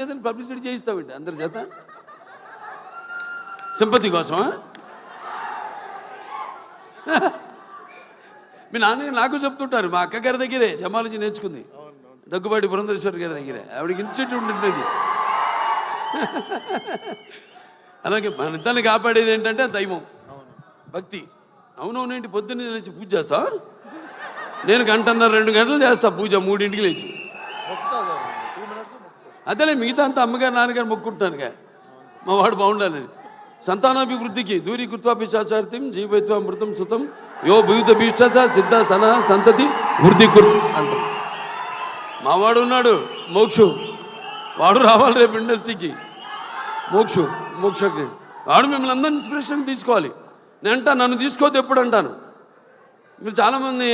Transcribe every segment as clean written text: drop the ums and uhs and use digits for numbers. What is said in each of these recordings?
ఏదైనా పబ్లిసిటీ చేయిస్తామండి అందరి చేత సింపతి కోసమా? మీ నాన్న నాకు చెప్తుంటారు, మా అక్క గారి దగ్గరే జమాలజీ నేర్చుకుంది, దగ్గుబాటి పురంధరేశ్వరి గారి దగ్గరే. ఆవిడకి ఇన్స్టిట్యూట్ ఉంటుంది. అలాగే మన ఇద్దరిని కాపాడేది ఏంటంటే దైవం, భక్తి. అవునవునేంటి, పొద్దున్నే లేచి పూజ చేస్తా? నేను 1.5-2 గంటలు చేస్తా పూజ, 3ంటికి లేచి. అదేలే, మిగతా అంతా అమ్మగారు నాన్నగారు మొక్కుంటానుగా, మా వాడు బాగుండాలని. సంతానాభివృద్ధికి దూరీ కృత్వా పిశాచార్తిం జీవైత్వ మృతం సుతం యో భూత భీష్ట సిద్ధ సన సంతతి వృద్ధి కుర్తు అంటాం. మావాడు ఉన్నాడు మోక్షు, వాడు రావాలి రేపు ఇండస్ట్రీకి. మోక్షకి వాడు మిమ్మల్ని అందరినీ ఇన్స్పిరేషన్ తీసుకోవాలి. నేను అంటా, నన్ను తీసుకోవద్దు ఎప్పుడు అంటాను. మీరు చాలామంది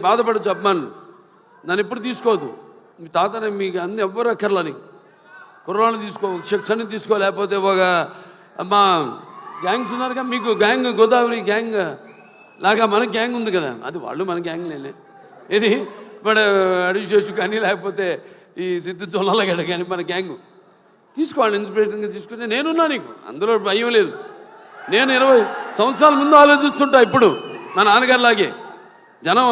బాధపడచ్చు అభిమానులు, నన్ను ఎప్పుడు తీసుకోవద్దు. మీ తాతనే మీకు అన్ని ఎవ్వరు అక్కర్లని, కుర్రాళ్ళు తీసుకో, శిక్షణ తీసుకో, లేకపోతే ఒక మా గ్యాంగ్స్ ఉన్నారుగా, మీకు గ్యాంగ్ గోదావరి గ్యాంగ్ లాగా మన గ్యాంగ్ ఉంది కదా, అది వాళ్ళు మన గ్యాంగ్ లేలే. ఇది మన అడివిశేషు కానీ లేకపోతే ఈ సిద్ధు జొన్నలగడ్డ కానీ మన గ్యాంగ్ తీసుకోవాలి. ఇన్స్పిరేషన్గా తీసుకుంటే నేనున్నా, నీకు అందులో భయం లేదు. నేను 20 సంవత్సరాల ముందు ఆలోచిస్తుంటా, ఇప్పుడు మా నాన్నగారిలాగే. జనం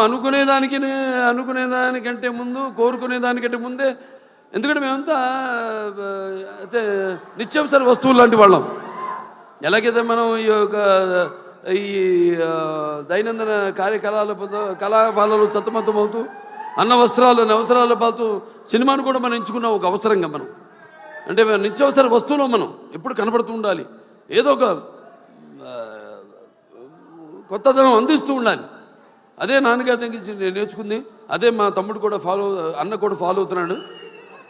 అనుకునేదానికంటే ముందు, కోరుకునేదానికంటే ముందే. ఎందుకంటే మేమంతా అయితే నిత్యావసర వస్తువులు లాంటి వాళ్ళం. ఎలాగైతే మనం ఈ దైనందిన కళాపాలలో సతమతమవుతూ అన్న అవసరాలు పాతూ సినిమాను కూడా మనం ఎంచుకున్నాం ఒక అవసరంగా. మనం అంటే నిత్యావసర వస్తువులో మనం ఎప్పుడు కనబడుతూ ఉండాలి, ఏదో ఒక కొత్తదనం అందిస్తూ ఉండాలి. అదే నాన్నగారి దగ్గర నేను నేర్చుకుంది, అదే మా తమ్ముడు కూడా అన్న కూడా ఫాలో అవుతున్నాడు.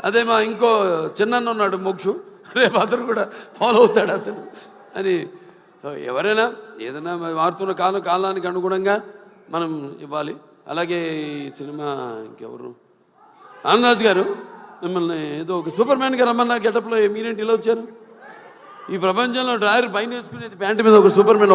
అదే మా ఇంకో చిన్న ఉన్నాడు మోక్షు, రేపు అతను కూడా ఫాలో అవుతాడు అతను అని. సో ఎవరైనా ఏదైనా మారుతున్న కాలానికి అనుగుణంగా మనం ఇవ్వాలి. అలాగే ఈ సినిమా ఇంకెవరు, ఆనందరాజు గారు మిమ్మల్ని ఏదో ఒక సూపర్ మ్యాన్గా రమ్మన్నా గెటప్లో మీరేంటి ఇలా వచ్చారు? ఈ ప్రపంచంలో డ్రాయర్ పైన వేసుకునేది, ప్యాంటు మీద ఒక సూపర్ మ్యాన్